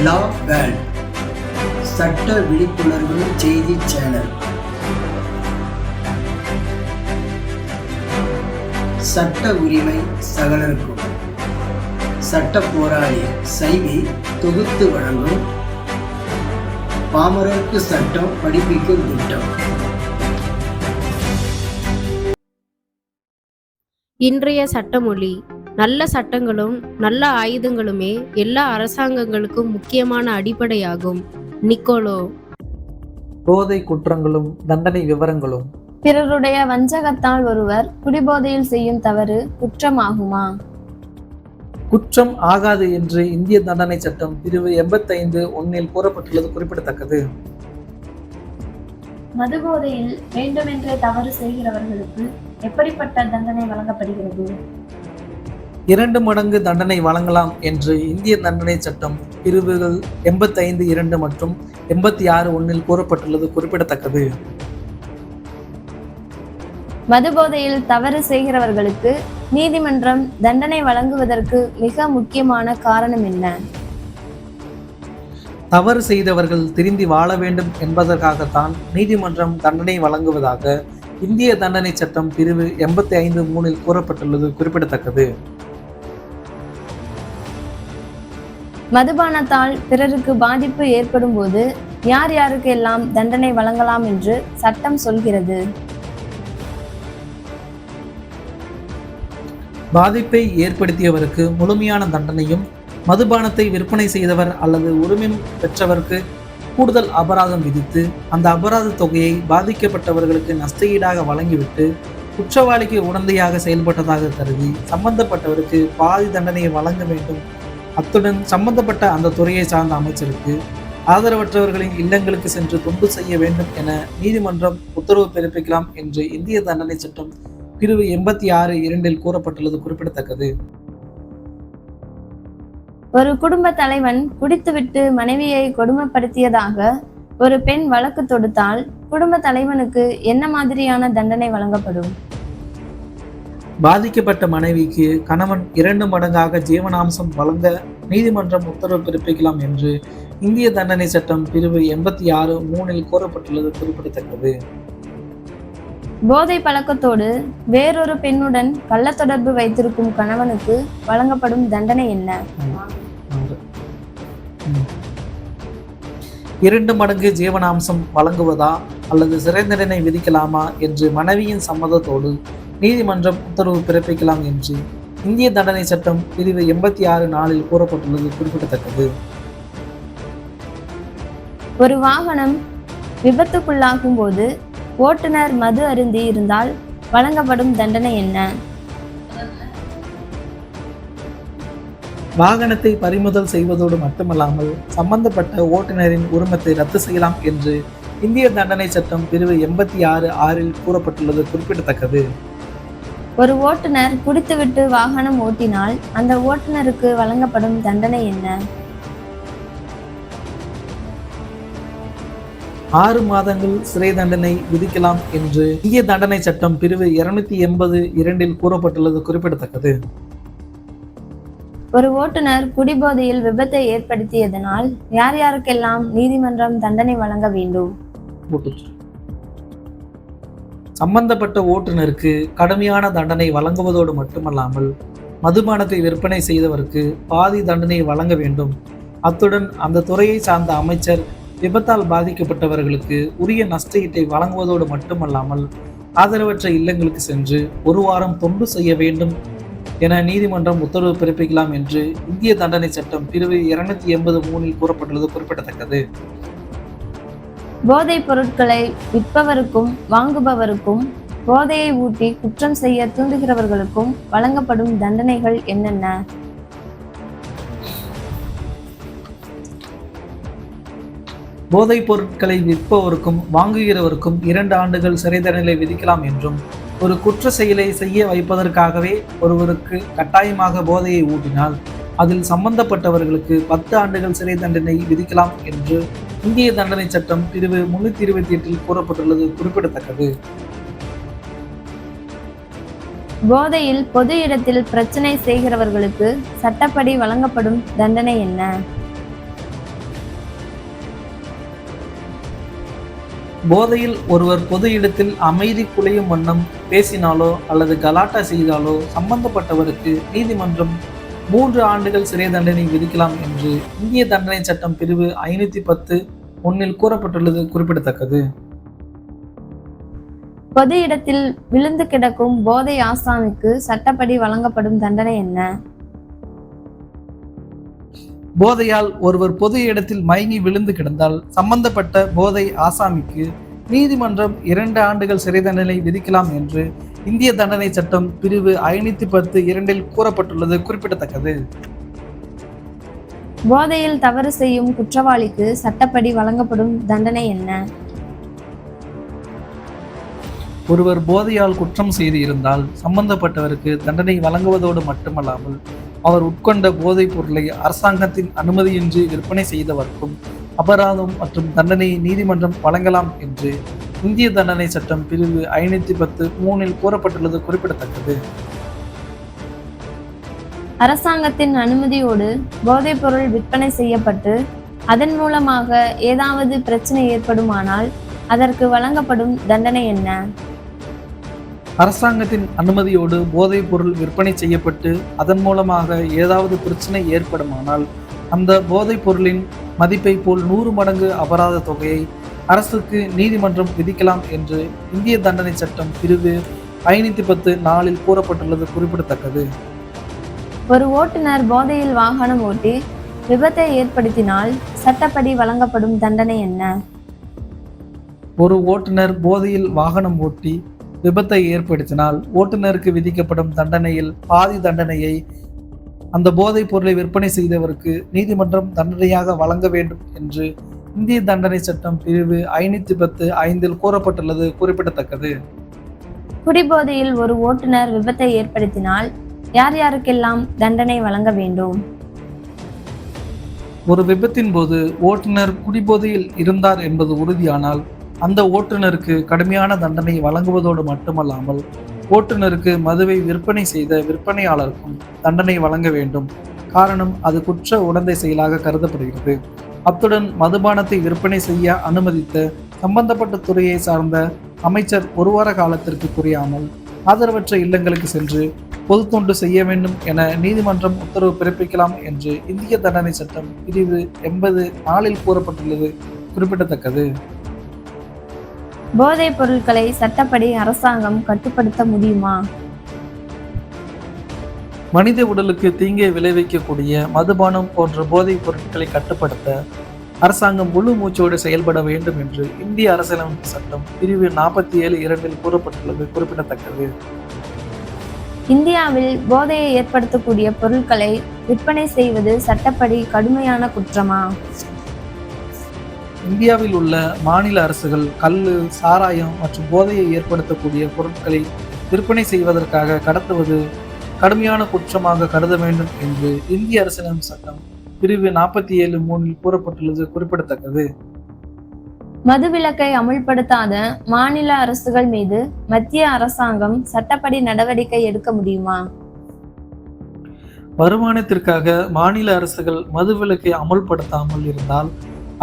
லா world சட்ட விழிப்புணர்வு செய்தி சேனல். சட்ட உரிமை சகலருக்கும். சட்ட போராளி சைவி தொகுத்து வழங்கும் பாமரருக்கு சட்டம் படிப்பிக்கும் திட்டம். இன்றைய சட்டமொழி. நல்ல சட்டங்களும் நல்ல ஆயுதங்களுமே எல்லா அரசாங்கங்களுக்கும் முக்கியமான அடிப்படையாகும். நிக்கோலோ. போதை குற்றங்களும் தண்டனை விவரங்களும். பிறருடைய வஞ்சகத்தால் ஒருவர் குடிபோதையில் செய்யும் தவறு குற்றமாகுமா? குற்றம் ஆகாது என்று இந்திய தண்டனை சட்டம் பிரிவு 85(1) கூறப்பட்டுள்ளது குறிப்பிடத்தக்கது. மதுபோதையில் வேண்டுமென்றே தவறு செய்கிறவர்களுக்கு எப்படிப்பட்ட தண்டனை வழங்கப்படுகிறது? 2 மடங்கு தண்டனை வழங்கலாம் என்று இந்திய தண்டனை சட்டம் பிரிவுகள் 85(2) மற்றும் 86(1) கூறப்பட்டுள்ளது குறிப்பிடத்தக்கது. மதுபோதையில் தவறு செய்கிறவர்களுக்கு நீதிமன்றம் தண்டனை வழங்குவதற்கு மிக முக்கியமான காரணம் என்ன? தவறு செய்தவர்கள் திருந்தி வாழ வேண்டும் என்பதற்காகத்தான் நீதிமன்றம் தண்டனை வழங்குவதாக இந்திய தண்டனை சட்டம் பிரிவு 85(3) கூறப்பட்டுள்ளது குறிப்பிடத்தக்கது. மதுபானத்தால் பிறருக்கு பாதிப்பு ஏற்படும் போது யார் யாருக்கு எல்லாம் தண்டனை வழங்கலாம் என்று சட்டம் சொல்கிறது? பாதிப்பை ஏற்படுத்தியவருக்கு முழுமையான தண்டனையும், மதுபானத்தை விற்பனை செய்தவர் அல்லது உரிமை பெற்றவருக்கு கூடுதல் அபராதம் விதித்து அந்த அபராத தொகையை பாதிக்கப்பட்டவர்களுக்கு நஷ்டஈடாக வழங்கிவிட்டு குற்றவாளிக்கு உடந்தையாக செயல்பட்டதாக கருதி சம்பந்தப்பட்டவருக்கு பாதி தண்டனையை வழங்க வேண்டும். அத்துடன் சம்பந்தப்பட்ட அந்த துறையை சார்ந்த அமைச்சருக்கு ஆதரவற்றவர்களின் இல்லங்களுக்கு சென்று தொண்டு செய்ய வேண்டும் என நீதிமன்றம் உத்தரவு பிறப்பிக்கலாம் என்று இந்திய தண்டனை சட்டம் பிரிவு 86(2) கூறப்பட்டுள்ளது குறிப்பிடத்தக்கது. ஒரு குடும்ப தலைவன் குடித்துவிட்டு மனைவியை கொடுமைப்படுத்தியதாக ஒரு பெண் வழக்கு தொடுத்தால் குடும்ப தலைவனுக்கு என்ன மாதிரியான தண்டனை வழங்கப்படும்? பாதிக்கப்பட்ட மனைவிக்கு கணவன் 2 மடங்காக ஜீவனாம்சம் வழங்க நீதிமன்றம் உத்தரவு பிறப்பிக்கலாம் என்று இந்திய தண்டனை சட்டம் பிரிவு 86(3) கூறப்பட்டுள்ளது குறிப்பிடத்தக்கது. போதை பழக்கத்தோடு வேறொரு பெண்ணுடன் கள்ள தொடர்பு வைத்திருக்கும் கணவனுக்கு வழங்கப்படும் தண்டனை என்ன? 2 மடங்கு ஜீவனாம்சம் வழங்குவதா அல்லது சிறை தண்டனை விதிக்கலாமா என்று மனைவியின் சம்மதத்தோடு நீதிமன்றம் உத்தரவு பிறப்பிக்கலாம் என்று இந்திய தண்டனை சட்டம் பிரிவு 86(4) கூறப்பட்டுள்ளது குறிப்பிடத்தக்கது. ஒரு வாகனம் விபத்துக்குள்ளாகும் போது ஓட்டுநர் மது அருந்தி இருந்தால் வழங்கப்படும் தண்டனை என்ன? வாகனத்தை பறிமுதல் செய்வதோடு மட்டுமல்லாமல் சம்பந்தப்பட்ட ஓட்டுநரின் உரிமத்தை ரத்து செய்யலாம் என்று இந்திய தண்டனை சட்டம் பிரிவு 86(6) கூறப்பட்டுள்ளது குறிப்பிடத்தக்கது. ஒரு ஓட்டுநர் குடித்துவிட்டு வாகனம் ஓட்டினால் அந்த ஓட்டுநருக்கு வழங்கப்படும் தண்டனை என்ன? 6 மாதங்கள் சிறை தண்டனை விதிக்கலாம் என்று இந்திய தண்டனை சட்டம் பிரிவு 280(2) கூறப்பட்டுள்ளது குறிப்பிடத்தக்கது. ஒரு ஓட்டுநர் குடிபோதையில் விபத்தை ஏற்படுத்தியதனால் யார் யாருக்கெல்லாம் நீதிமன்றம் தண்டனை வழங்க வேண்டும்? சம்பந்தப்பட்ட ஓட்டுநருக்கு கடுமையான தண்டனை வழங்குவதோடு மட்டுமல்லாமல் மதுபானத்தை விற்பனை செய்தவருக்கு பாதி தண்டனை வழங்க வேண்டும். அத்துடன் அந்த துறையை சார்ந்த அமைச்சர் விபத்தால் பாதிக்கப்பட்டவர்களுக்கு உரிய நஷ்டஈட்டை வழங்குவதோடு மட்டுமல்லாமல் ஆதரவற்ற இல்லங்களுக்கு சென்று 1 வாரம் தொண்டு செய்ய வேண்டும் என நீதிமன்றம் உத்தரவு பிறப்பிக்கலாம் என்று இந்திய தண்டனை சட்டம் பிரிவு 283 கூறப்பட்டுள்ளது குறிப்பிடத்தக்கது. போதைப் பொருட்களை விற்பவருக்கும் வாங்குபவருக்கும் போதையை ஊட்டி குற்றம் செய்ய தூண்டுகிறவர்களுக்கும் வழங்கப்படும் தண்டனைகள் என்னென்ன? போதைப் பொருட்களை விற்பவருக்கும் வாங்குகிறவருக்கும் 2 ஆண்டுகள் சிறை தண்டனை விதிக்கலாம் என்றும், ஒரு குற்ற செயலை செய்ய வைப்பதற்காகவே ஒருவருக்கு கட்டாயமாக போதையை ஊட்டினால் அதில் சம்பந்தப்பட்டவர்களுக்கு 10 ஆண்டுகள் சிறை தண்டனை விதிக்கலாம் என்று இந்திய தண்டனை சட்டம் பிரிவு 328 கூறப்பட்டுள்ளது குறிப்பிடத்தக்கது. போதையில் பொது இடத்தில் பிரச்சனை செய்கிறவர்களுக்கு சட்டப்படி வழங்கப்படும் தண்டனை என்ன? போதையில் ஒருவர் பொது இடத்தில் அமைதி குலையும் வண்ணம் பேசினாலோ அல்லது கலாட்டா செய்தாலோ சம்பந்தப்பட்டவருக்கு நீதிமன்றம் 3 ஆண்டுகள் சிறை தண்டனை விதிக்கலாம் என்று இந்திய தண்டனை சட்டம் பிரிவு 510(1) கூறப்பட்டுள்ளது குறிப்பிடத்தக்கது. பொது இடத்தில் விழுந்து கிடக்கும் போதை ஆசாமிக்கு சட்டப்படி வழங்கப்படும் தண்டனை என்ன? போதையால் ஒருவர் பொது இடத்தில் மயங்கி விழுந்து கிடந்தால் சம்பந்தப்பட்ட போதை ஆசாமிக்கு நீதிமன்றம் 2 ஆண்டுகள் சிறை தண்டனை விதிக்கலாம் என்று இந்திய தண்டனை சட்டம் பிரிவு 510(2) கூறப்பட்டுள்ளது குறிப்பிடத்தக்கது. போதையில் தவறு செய்யும் குற்றவாளிக்கு சட்டப்படி வழங்கப்படும் தண்டனை என்ன? ஒருவர் போதையால் குற்றம் செய்து இருந்தால் சம்பந்தப்பட்டவருக்கு தண்டனை வழங்குவதோடு மட்டுமல்லாமல் அவர் உட்கொண்ட போதைப் பொருளை அரசாங்கத்தின் அனுமதியின்றி விற்பனை செய்தவர்க்கும் அபராதம் மற்றும் தண்டனையை நீதிமன்றம் வழங்கலாம் என்று இந்திய தண்டனை சட்டம் பிரிவு 510(3) கூறப்பட்டுள்ளது குறிப்பிடத்தக்கது. அரசாங்கத்தின் அனுமதியோடு போதைப் பொருள் விற்பனை செய்யப்பட்டு அதன் மூலமாக ஏதாவது பிரச்சனை ஏற்படுமானால் அதற்கு வழங்கப்படும் தண்டனை என்ன? அரசாங்கத்தின் அனுமதியோடு போதைப் பொருள் விற்பனை செய்யப்பட்டு அதன் மூலமாக ஏதாவது பிரச்சனை ஏற்படுமானால் அந்த போதைப் பொருளின் மதிப்பை போல் 100 மடங்கு அபராத தொகையை அரசுக்கு நீதிமன்றம் விதிக்கலாம் என்று இந்திய தண்டனை சட்டம் பிரிவு 510(4) கூறப்பட்டுள்ளது குறிப்பிடத்தக்கது. ஒரு ஓட்டுநர் போதையில் வாகனம் ஓட்டி விபத்தை ஏற்படுத்தினால் சட்டப்படி வழங்கப்படும் தண்டனை என்ன? ஒரு ஓட்டுநர் போதையில் வாகனம் ஓட்டி விபத்தை ஏற்படுத்தினால் ஓட்டுநருக்கு விதிக்கப்படும் தண்டனையில் பாதி தண்டனையை அந்த போதைப் பொருளை விற்பனை செய்தவருக்கு நீதிமன்றம் தண்டனையாக வழங்க வேண்டும் என்று இந்திய தண்டனை சட்டம் பிரிவு 510(5) கூறப்பட்டுள்ளது குறிப்பிடத்தக்கது. குடிபோதையில் ஒரு ஓட்டுநர் விபத்தை ஏற்படுத்தினால் யார் யாருக்கெல்லாம் தண்டனை வழங்க வேண்டும்? ஒரு விபத்தின் போது ஓட்டுநர் குடிபோதையில் இருந்தார் என்பது உறுதியானால் அந்த ஓட்டுநருக்கு கடுமையான தண்டனை வழங்குவதோடு மட்டுமல்லாமல் ஓட்டுநருக்கு மதுவை விற்பனை செய்த விற்பனையாளருக்கும் தண்டனை வழங்க வேண்டும். காரணம், அது குற்ற உடந்தை செயலாக கருதப்படுகிறது. அத்துடன் மதுபானத்தை விற்பனை செய்ய அனுமதித்த சம்பந்தப்பட்ட துறையை சார்ந்த அமைச்சர் 1 வார காலத்திற்கு குறையாமல் ஆதரவற்ற இல்லங்களுக்கு சென்று பொது தொண்டு செய்ய வேண்டும் என நீதிமன்றம் உத்தரவு பிறப்பிக்கலாம் என்று இந்திய தண்டனை சட்டம் பிரிவு 80(4) கூறப்பட்டுள்ளது குறிப்பிடத்தக்கது. போதைப் பொருட்களை சட்டப்படி அரசாங்கம் கட்டுப்படுத்த முடியுமா? மனித உடலுக்கு தீங்கை விளைவிக்கக்கூடிய மதுபானம் போன்ற போதைப் பொருட்களை கட்டுப்படுத்த அரசாங்கம் முழு மூச்சோடு செயல்பட வேண்டும் என்று இந்திய அரசியலமைப்பு சட்டம் பிரிவு 47(2) கூறப்பட்டுள்ளது குறிப்பிடத்தக்கது. இந்தியாவில் போதையை ஏற்படுத்தக்கூடிய பொருட்களை விற்பனை செய்வது சட்டப்படி கடுமையான குற்றமா? இந்தியாவில் உள்ள மாநில அரசுகள் கள்ளு, சாராயம் மற்றும் போதையை ஏற்படுத்தக்கூடிய பொருட்களை விற்பனை செய்வதற்காக கடத்துவது கடுமையான குற்றமாக கருத வேண்டும் என்று இந்திய அரசியலமைப்பு சட்டம் பிரிவு 47(3) கூறப்பட்டுள்ளது குறிப்பிடத்தக்கது. மதுவிலக்கை அமுல்படுத்தாத மாநில அரசுகள் மீது மத்திய அரசாங்கம் சட்டப்படி நடவடிக்கை எடுக்க முடியுமா? வருமானத்திற்காக மாநில அரசுகள் மதுவிலக்கை அமுல்படுத்தாமல் இருந்தால்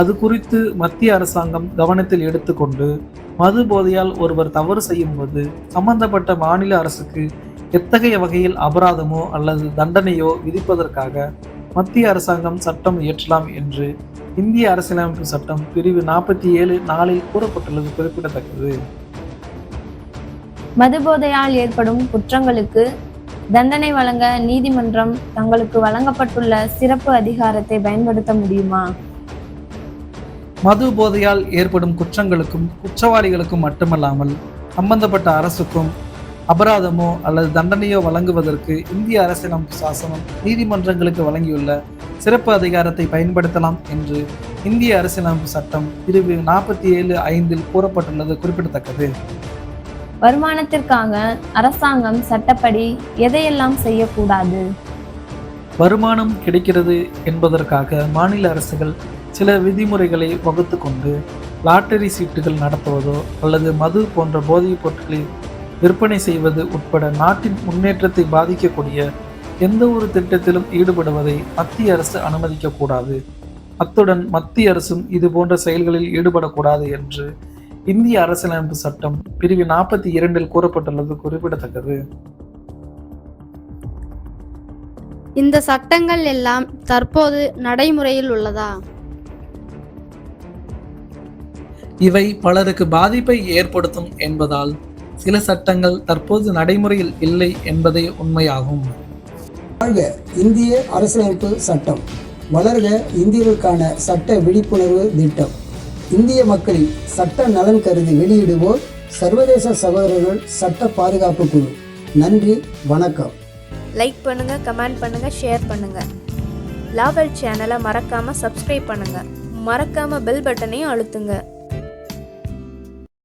அது குறித்து மத்திய அரசாங்கம் கவனத்தில் எடுத்துக்கொண்டு மது போதையால் ஒருவர் தவறு செய்யும் போது சம்பந்தப்பட்ட மாநில அரசுக்கு எத்தகைய வகையில் அபராதமோ அல்லது தண்டனையோ விதிப்பதற்காக மத்திய அரசாங்கம் சட்டம் இயற்றலாம் என்று இந்திய அரசியலமைப்பு சட்டம் பிரிவு 47(4) கூறப்பட்டுள்ளது குறிப்பிடத்தக்கது. மது போதையால் ஏற்படும் குற்றங்களுக்கு தண்டனை வழங்க நீதிமன்றம் தங்களுக்கு வழங்கப்பட்டுள்ள சிறப்பு அதிகாரத்தை பயன்படுத்த முடியுமா? மது போதையால் ஏற்படும் குற்றங்களுக்கும் குற்றவாளிகளுக்கும் மட்டுமல்லாமல் சம்பந்தப்பட்ட அரசுக்கும் அபராதமோ அல்லது தண்டனையோ வழங்குவதற்கு இந்திய அரசியலமைப்பு சாசனம் நீதிமன்றங்களுக்கு வழங்கியுள்ள சிறப்பு அதிகாரத்தை பயன்படுத்தலாம் என்று இந்திய அரசியலமைப்பு சட்டம் பிரிவு 47(5) கூறப்பட்டுள்ளது குறிப்பிடத்தக்கது. வருமானத்திற்காக அரசாங்கம் சட்டப்படி எதையெல்லாம் செய்யக்கூடாது? வருமானம் கிடைக்கிறது என்பதற்காக மாநில அரசுகள் சில விதிமுறைகளை வகுத்து கொண்டு லாட்டரி சீட்டுகள் நடத்துவதோ அல்லது மது போன்ற போதைப் பொருட்களை விற்பனை செய்வது உட்பட நாட்டின் முன்னேற்றத்தை பாதிக்கக்கூடிய எந்த ஒரு திட்டத்திலும் ஈடுபடுவதை மத்திய அரசு அனுமதிக்கக்கூடாது. அத்துடன் மத்திய அரசும் இது போன்ற செயல்களில் ஈடுபடக்கூடாது என்று இந்திய அரசியலமைப்பு சட்டம் பிரிவு 42 கூறப்பட்டுள்ளது குறிப்பிடத்தக்கது. இந்த சட்டங்கள் எல்லாம் தற்போது நடைமுறையில் உள்ளதா? இவை பலருக்கு பாதிப்பை ஏற்படுத்தும் என்பதால் சில சட்டங்கள் தற்போது நடைமுறையில் இல்லை என்பதே உண்மையாகும். வாழ்க இந்திய அரசியலமைப்பு சட்டம், வளர்க இந்தியர்களுக்கான சட்ட விழிப்புணர்வு திட்டம். இந்திய மக்களின் சட்ட நலன் கருதி வெளியிடுவோர் சர்வதேச சகோதரர்கள் சட்ட பாதுகாப்பு குழு. நன்றி, வணக்கம். லைக் பண்ணுங்க, கமெண்ட் பண்ணுங்க, ஷேர் பண்ணுங்க. லாவெல் சேனலை மறக்காம சப்ஸ்கிரைப் பண்ணுங்க. மறக்காம பெல் பட்டனையும் அழுத்துங்க.